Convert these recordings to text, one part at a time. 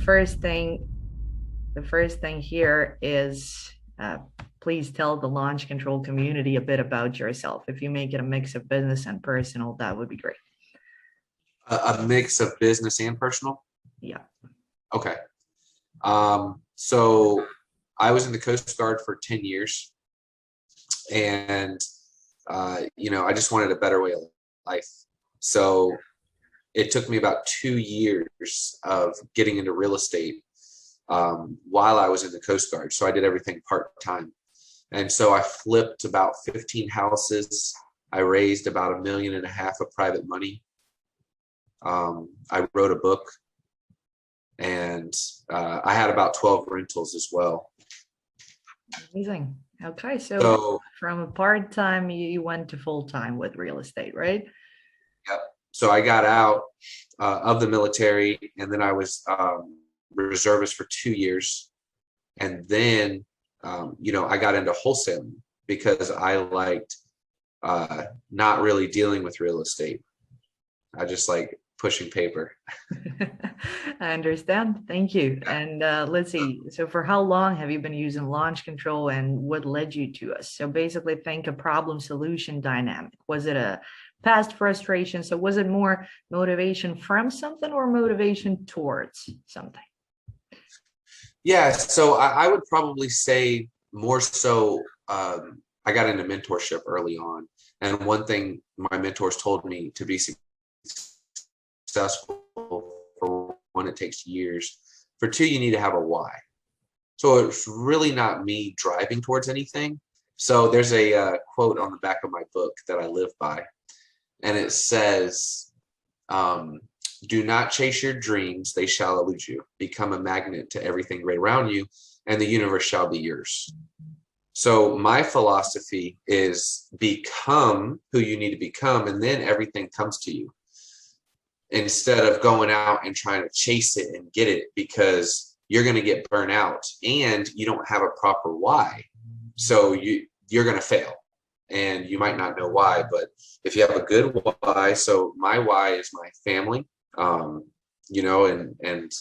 the first thing here is please tell the launch control community a bit about yourself. If you make it a mix of business and personal, that would be great. A mix of business and personal? Yeah. Okay. So I was in the Coast Guard for 10 years, and I just wanted a better way of life. So it took me about 2 years of getting into real estate while I was in the Coast Guard. So I did everything part-time. And so I flipped about 15 houses. I raised about $1.5 million of private money. I wrote a book, and I had about 12 rentals as well. Amazing. Okay, so from a part-time, you went to full-time with real estate, right? Yep. So I got out of the military, and then I was reservist for 2 years. And then, I got into wholesaling because I liked not really dealing with real estate. I just like pushing paper. I understand. Thank you. And let's see. So for how long have you been using launch control, and what led you to us? So basically think a problem solution dynamic. Was it a past frustration? So was it more motivation from something or motivation towards something? Yeah, so I would probably say more so I got into mentorship early on. And one thing my mentors told me to be successful, for one, it takes years. For two, you need to have a why. So it's really not me driving towards anything. So there's a quote on the back of my book that I live by. And it says, do not chase your dreams, they shall elude you. Become a magnet to everything great around you, and the universe shall be yours. So my philosophy is become who you need to become, and then everything comes to you. Instead of going out and trying to chase it and get it, because you're going to get burnt out and you don't have a proper why. So you're going to fail, and you might not know why, but if you have a good why, so my why is my family, and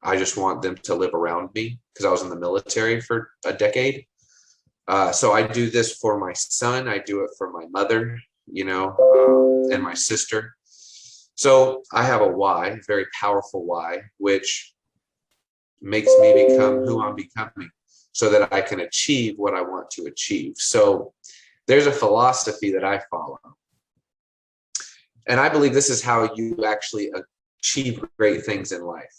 I just want them to live around me because I was in the military for a decade. So I do this for my son. I do it for my mother, and my sister. So I have a why, very powerful why, which makes me become who I'm becoming so that I can achieve what I want to achieve. So there's a philosophy that I follow. And I believe this is how you actually achieve great things in life.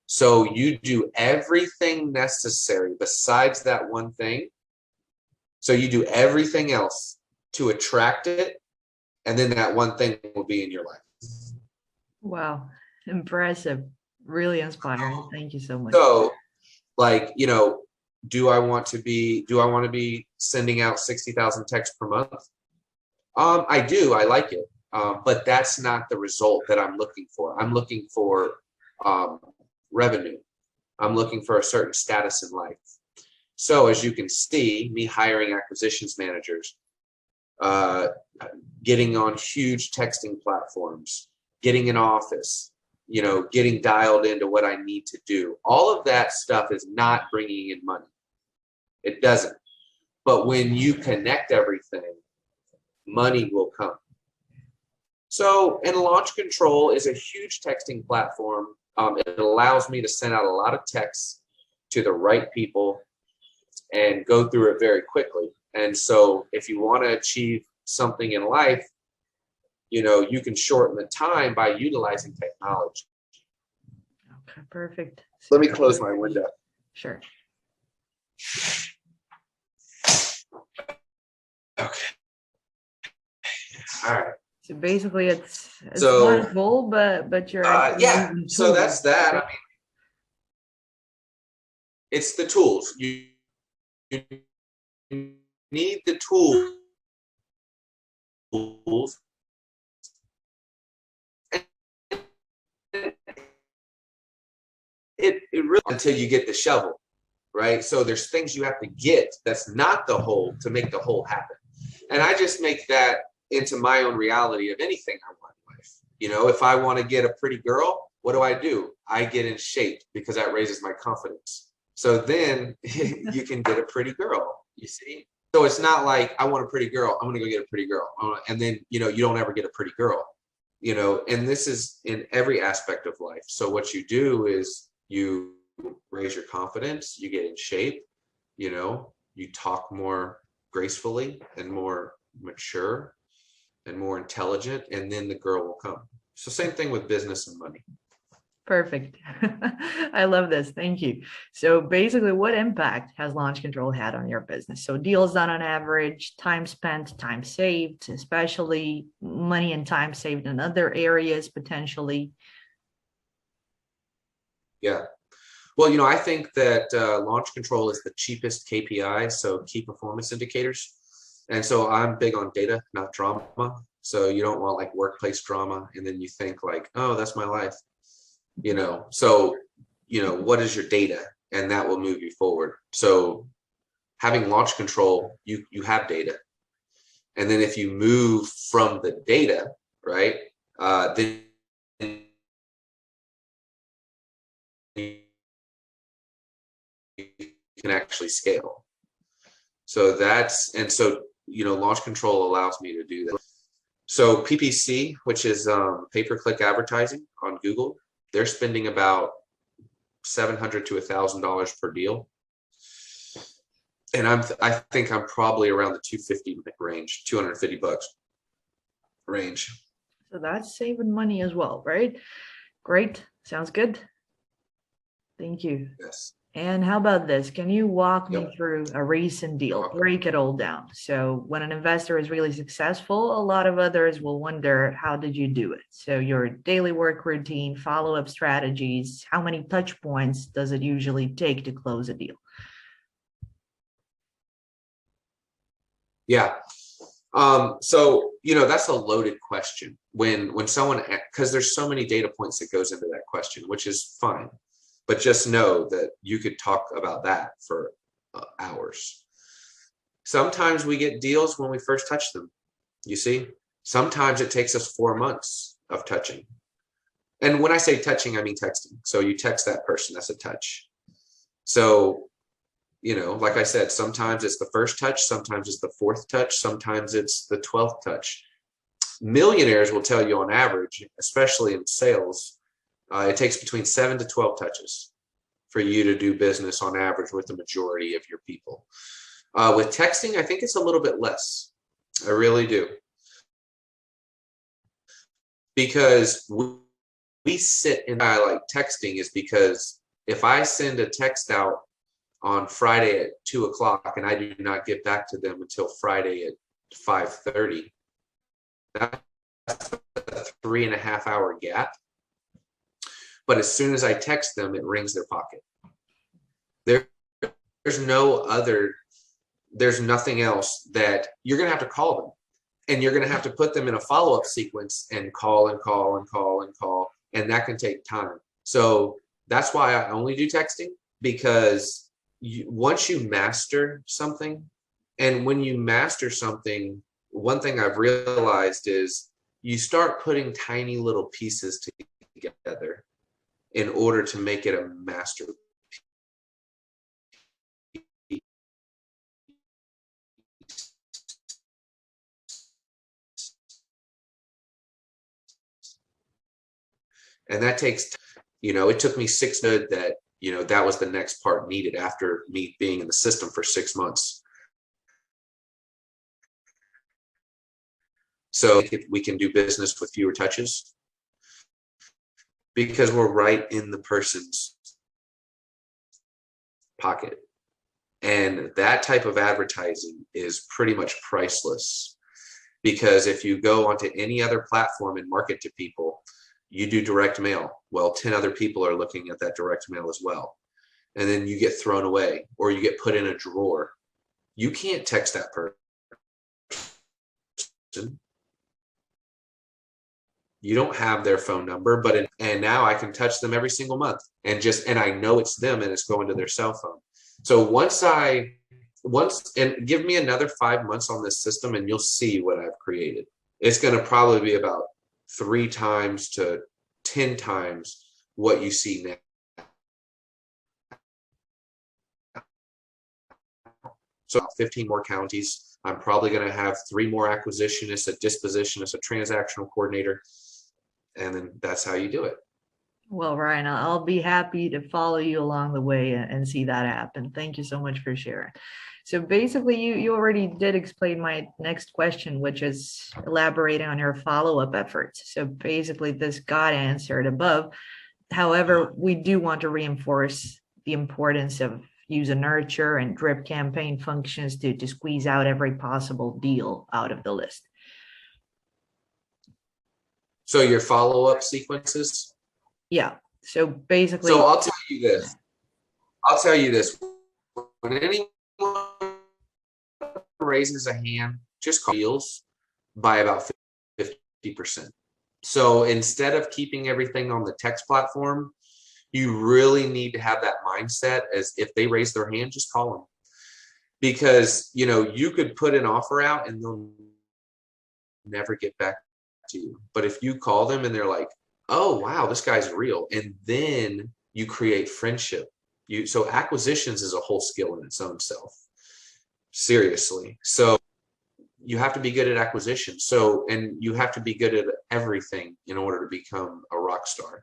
So you do everything necessary besides that one thing. So you do everything else to attract it, and then that one thing will be in your life. Wow, impressive. Really inspiring. Thank you so much. So, do I want to be sending out 60,000 texts per month? I do. I like it. But that's not the result that I'm looking for. I'm looking for revenue. I'm looking for a certain status in life. So as you can see, me hiring acquisitions managers, getting on huge texting platforms, getting an office, getting dialed into what I need to do. All of that stuff is not bringing in money. It doesn't. But when you connect everything, money will come. So, and Launch Control is a huge texting platform. It allows me to send out a lot of texts to the right people and go through it very quickly. And so if you want to achieve something in life, you can shorten the time by utilizing technology. Okay, perfect. Let me close my window. Sure. Okay. All right. So basically it's not a goal, but you're yeah. So that's that. I mean, it's the tools. You need the tools. It really, until you get the shovel, right? So there's things you have to get that's not the whole to make the whole happen. And I just make that into my own reality of anything I want in life. If I want to get a pretty girl, what do? I get in shape because that raises my confidence. So then you can get a pretty girl, you see? So it's not like I want a pretty girl, I'm gonna go get a pretty girl. And then, you know, you don't ever get a pretty girl, you know, and this is in every aspect of life. So what you do is you raise your confidence, you get in shape, you know, you talk more gracefully and more mature and more intelligent, and then the girl will come. So same thing with business and money. Perfect. I love this. Thank you. So basically, what impact has launch control had on your business? So deals done on average, time spent, time saved, especially money and time saved in other areas potentially. Yeah. Well, you know, I think that launch control is the cheapest KPI, so key performance indicators. And so I'm big on data, not drama. So you don't want like workplace drama and then you think like, oh, that's my life. You know, so, you know, what is your data? And that will move you forward. So having launch control, you have data. And then if you move from the data, right, then you can actually scale. So that's, and so, you know, launch control allows me to do that. So PPC, which is pay-per-click advertising on Google, they're spending about $700 to $1,000 per deal. And I think I'm probably around the 250 range, 250 bucks range. So that's saving money as well, right? Great. Sounds good. Thank you. Yes. And how about this? Can you walk me Yep. through a recent deal? Break it all down. So when an investor is really successful, a lot of others will wonder, how did you do it? So your daily work routine, follow-up strategies, how many touch points does it usually take to close a deal? Yeah. So, you know, that's a loaded question when someone, because there's so many data points that goes into that question, which is fine. But just know that you could talk about that for hours. Sometimes we get deals when we first touch them. You see, sometimes it takes us 4 months of touching. And when I say touching, I mean texting. So you text that person, that's a touch. So, you know, like I said, sometimes it's the first touch, sometimes it's the fourth touch, sometimes it's the 12th touch. Millionaires will tell you on average, especially in sales, it takes between 7 to 12 touches for you to do business on average with the majority of your people. With texting, I think it's a little bit less. I really do. Because we sit and I like texting is because if I send a text out on Friday at 2 o'clock and I do not get back to them until Friday at 5:30, that's a 3.5 hour gap. But as soon as I text them, it rings their pocket. There's nothing else that you're going to have to call them. And you're going to have to put them in a follow-up sequence and call and call and call and call. And that can take time. So that's why I only do texting, because once you master something, and when you master something, one thing I've realized is you start putting tiny little pieces together in order to make it a masterpiece. And that takes, you know, it took me 6 months that, you know, that was the next part needed after me being in the system for 6 months. So if we can do business with fewer touches, because we're right in the person's pocket. And that type of advertising is pretty much priceless, because if you go onto any other platform and market to people, you do direct mail. Well, 10 other people are looking at that direct mail as well. And then you get thrown away or you get put in a drawer. You can't text that person. You don't have their phone number, and now I can touch them every single month and I know it's them and it's going to their cell phone. So once and give me another 5 months on this system and you'll see what I've created. It's going to probably be about 3 times to 10 times what you see now. So 15 more counties. I'm probably going to have 3 more acquisitionists, a dispositionist, a transactional coordinator, and then that's how you do it. Well, Ryan, I'll be happy to follow you along the way and see that happen. Thank you so much for sharing. So basically, you already did explain my next question, which is elaborating on your follow-up efforts. So basically, this got answered above. However, we do want to reinforce the importance of user nurture and drip campaign functions to squeeze out every possible deal out of the list. So your follow-up sequences? Yeah. So basically, so I'll tell you this. When anyone raises a hand, just call deals by about 50%. So instead of keeping everything on the text platform, you really need to have that mindset as if they raise their hand, just call them. Because, you know, you could put an offer out and they'll never get back to you. But if you call them and they're like, oh, wow, this guy's real. And then you create friendship. So acquisitions is a whole skill in its own self. Seriously. So you have to be good at acquisition. And you have to be good at everything in order to become a rock star.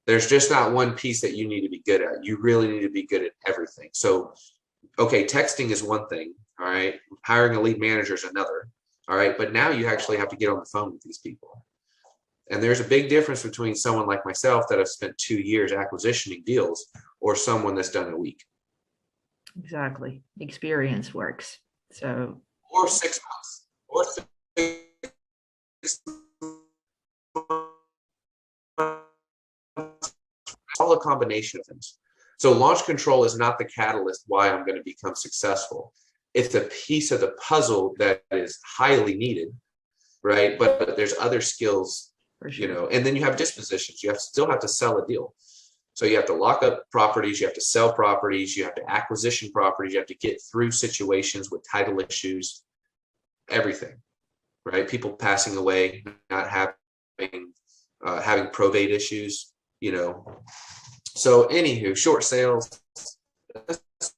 There's just not one piece that you need to be good at. You really need to be good at everything. So, okay, texting is one thing. All right. Hiring a lead manager is another. All right. But now you actually have to get on the phone with these people. And there's a big difference between someone like myself that has spent 2 years acquisitioning deals or someone that's done a week. Exactly. Experience works. So, or 6 months, or 6 months, all a combination of things. So launch control is not the catalyst why I'm going to become successful. It's a piece of the puzzle that is highly needed, right? But there's other skills, for sure. You know, and then you have dispositions. You still have to sell a deal. So you have to lock up properties, you have to sell properties, you have to acquisition properties, you have to get through situations with title issues, everything, right? People passing away, not having probate issues, you know. So anywho, short sales, it's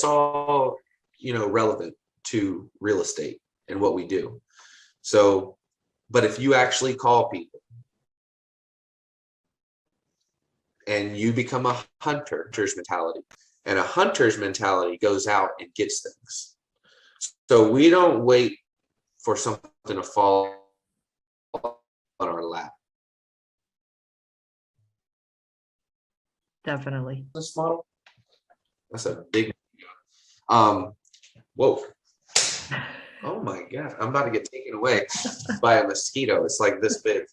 all, you know, relevant to real estate and what we do. So, but if you actually call people and you become a hunter's mentality, and a hunter's mentality goes out and gets things. So we don't wait for something to fall on our lap. Definitely. This model, that's a big, whoa. Oh my God, I'm about to get taken away by a mosquito. It's like this big.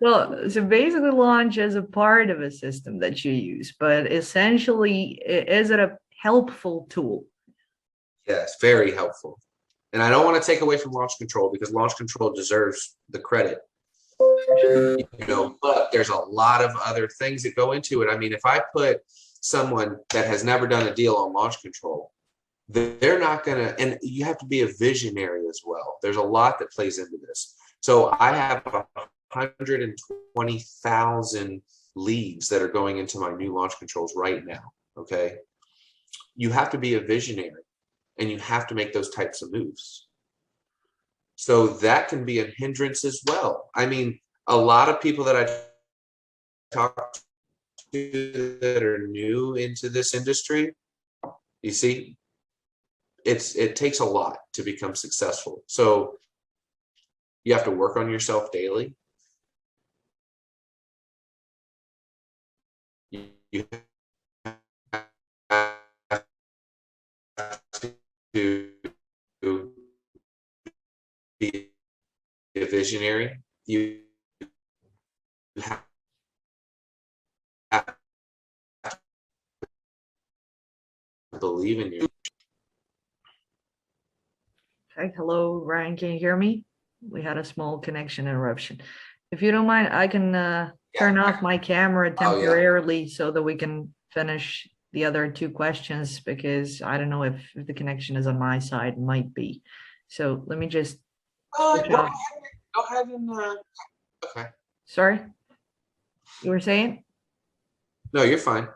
Well, so basically launch is a part of a system that you use, but essentially, is it a helpful tool? Yes, very helpful. And I don't want to take away from launch control because launch control deserves the credit. You know, but there's a lot of other things that go into it. I mean, if I put someone that has never done a deal on launch control, they're not going to, and you have to be a visionary as well. There's a lot that plays into this. So I have 120,000 leads that are going into my new launch controls right now. Okay. You have to be a visionary and you have to make those types of moves. So that can be a hindrance as well. I mean, a lot of people that I talk to that are new into this industry, you see, it takes a lot to become successful. So you have to work on yourself daily. You have to be a visionary. You have to believe in you. Okay, hello, Ryan, can you hear me? We had a small connection interruption. If you don't mind, I can turn off my camera temporarily so that we can finish the other 2 questions, because I don't know if the connection is on my side, might be. So let me just Go ahead and okay. Sorry, you were saying? No, you're fine.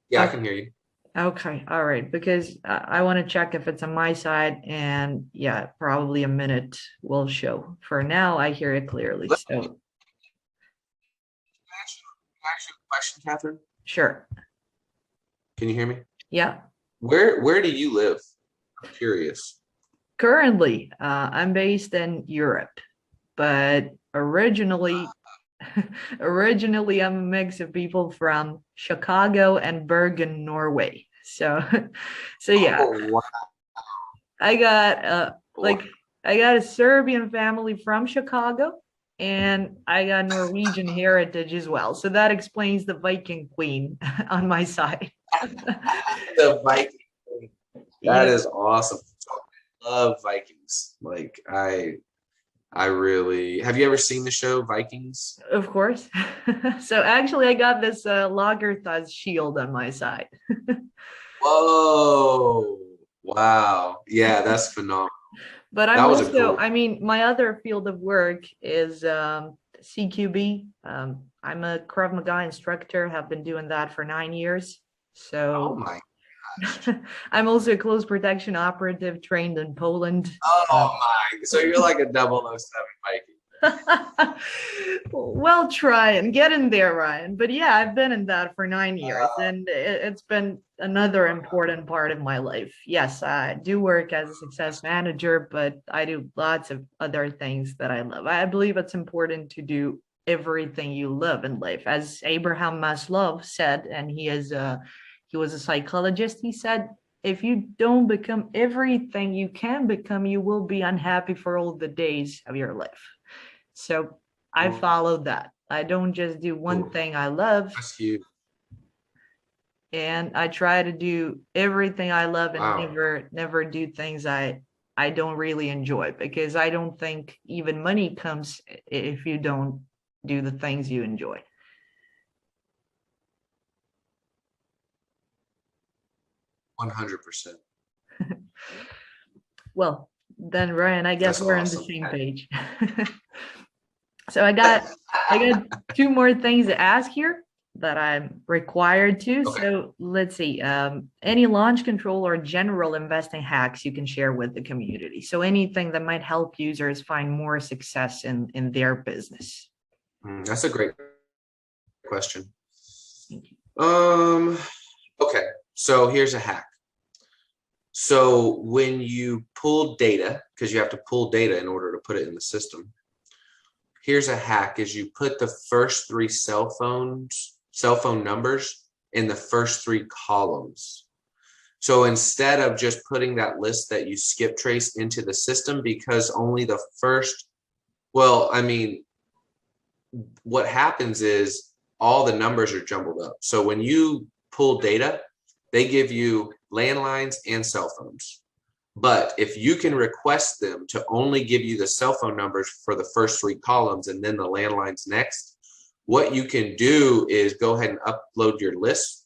Yeah, I Oh, can hear you. okay, all right. Because I want to check if it's on my side, and yeah, probably a minute will show. For now, I hear it clearly. Let me So ask you a question, Catherine. sure. Can you hear me? Yeah. Where do you live? I'm curious. Currently, I'm based in Europe, but originally, originally I'm a mix of people from Chicago and Bergen, Norway. So, so yeah, Oh, wow. I got Boy. like I got a Serbian family from Chicago, and I got Norwegian heritage as well. So that explains the Viking Queen on my side. The Viking. That Yeah, is awesome. I love Vikings. Like I really have you ever seen the show Vikings? of course. So actually, I got this Lagerthas shield on my side. Whoa. Wow. Yeah, that's phenomenal. But I'm That was a also, cool. I mean, my other field of work is CQB. I'm a Krav Maga instructor, have been doing that for 9 years. Oh So my gosh. I'm also a close protection operative trained in Poland. Oh my. So you're like a 007 Viking. Well, try and get in there, Ryan. But yeah, I've been in that for 9 years, Uh, and it's been another important part of my life. Yes, I do work as a success manager, but I do lots of other things that I love. I believe it's important to do everything you love in life, as Abraham Maslow said, and he was a psychologist. He said, if you don't become everything you can become, you will be unhappy for all the days of your life. So I oh, followed that. I don't just do one thing I love, that's huge. and I try to do everything I love and Wow. never do things I don't really enjoy, because I don't think even money comes if you don't do the things you enjoy. 100%. Well, then Ryan, I guess That's we're on the awesome. same page. So I got two more things to ask here that I'm required to. Okay. So let's see. Any launch control or general investing hacks you can share with the community. So anything that might help users find more success in their business. That's a great question. Thank you. Um, okay. So here's a hack. So when you pull data, because you have to pull data in order to put it in the system, here's a hack is you put the first three cell phone numbers in the first three columns. So instead of just putting that list that you skip trace into the system, because only the first, well, I mean, what happens is all the numbers are jumbled up. So when you pull data, they give you landlines and cell phones. But if you can request them to only give you the cell phone numbers for the first three columns and then the landlines next, what you can do is go ahead and upload your list,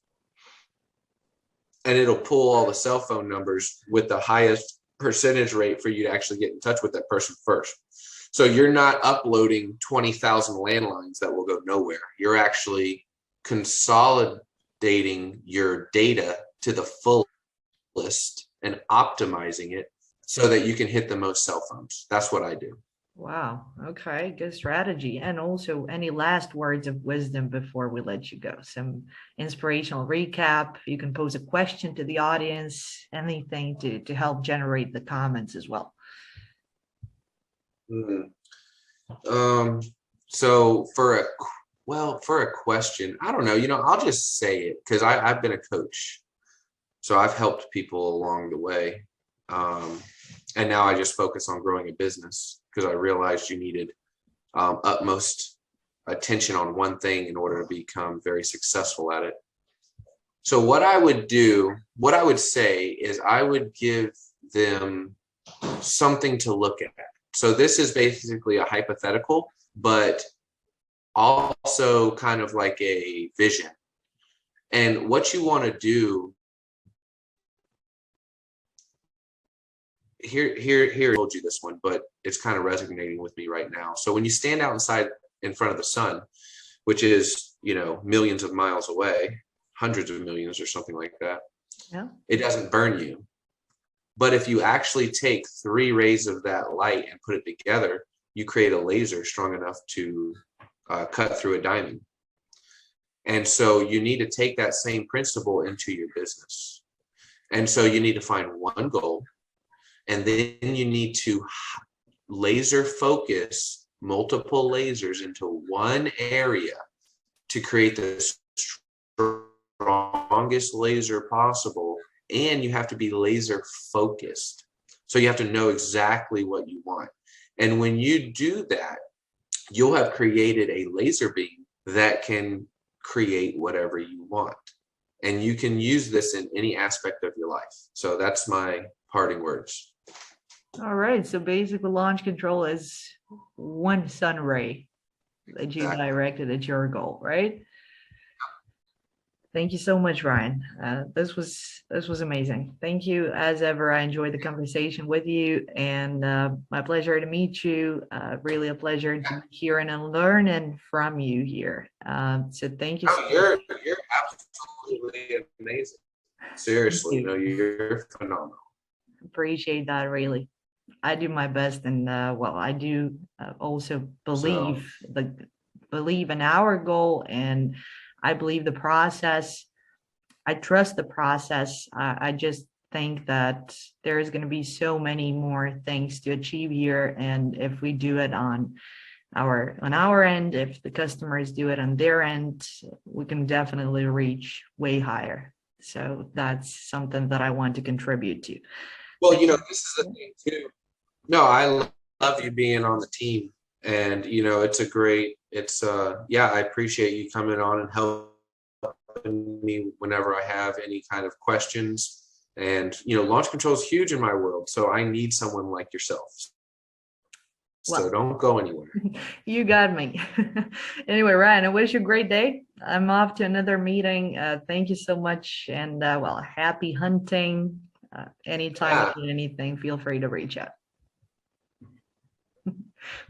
and it'll pull all the cell phone numbers with the highest percentage rate for you to actually get in touch with that person first. So you're not uploading 20,000 landlines that will go nowhere. You're actually consolidating your data to the fullest and optimizing it so that you can hit the most cell phones. That's what I do. Wow. Okay. Good strategy. And also, any last words of wisdom before we let you go? Some inspirational recap. You can pose a question to the audience, anything to help generate the comments as well. Mm. Um, so for a question, I don't know, I'll just say it because I've been a coach. So I've helped people along the way. And now I just focus on growing a business because I realized you needed utmost attention on one thing in order to become very successful at it. So what I would say is I would give them something to look at. So this is basically a hypothetical, but also kind of like a vision. And what you want to do here I told you this one, but it's kind of resonating with me right now. So when you stand outside in front of the sun, which is, millions of miles away, hundreds of millions or something like that. Yeah. It doesn't burn you. But if you actually take 3 rays of that light and put it together, you create a laser strong enough to cut through a diamond. And so you need to take that same principle into your business. And so you need to find one goal, and then you need to laser focus multiple lasers into one area to create the strongest laser possible. And you have to be laser focused. So you have to know exactly what you want. And when you do that, you'll have created a laser beam that can create whatever you want. And you can use this in any aspect of your life. So that's my parting words. All right. So basically, launch control is one sun ray that you directed at your goal, right? Thank you so much, Ryan. This was amazing. Thank you. As ever, I enjoyed the conversation with you, and my pleasure to meet you. Really a pleasure to hear and learn from you here. So thank you. You're absolutely amazing. Seriously, you're phenomenal. Appreciate that, really. I do my best, and I do also believe in our goal, and I believe the process. I trust the process. I just think that there is going to be so many more things to achieve here, and if we do it on our end, if the customers do it on their end, we can definitely reach way higher. So that's something that I want to contribute to. Well, this is the thing too. No, I love you being on the team, and I appreciate you coming on and helping me whenever I have any kind of questions. And launch control is huge in my world, so I need someone like yourself. So don't go anywhere. You got me. Anyway, Ryan, I wish you a great day. I'm off to another meeting. Thank you so much, and happy hunting. Anytime you need anything, feel free to reach out.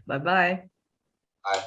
Bye-bye. Bye.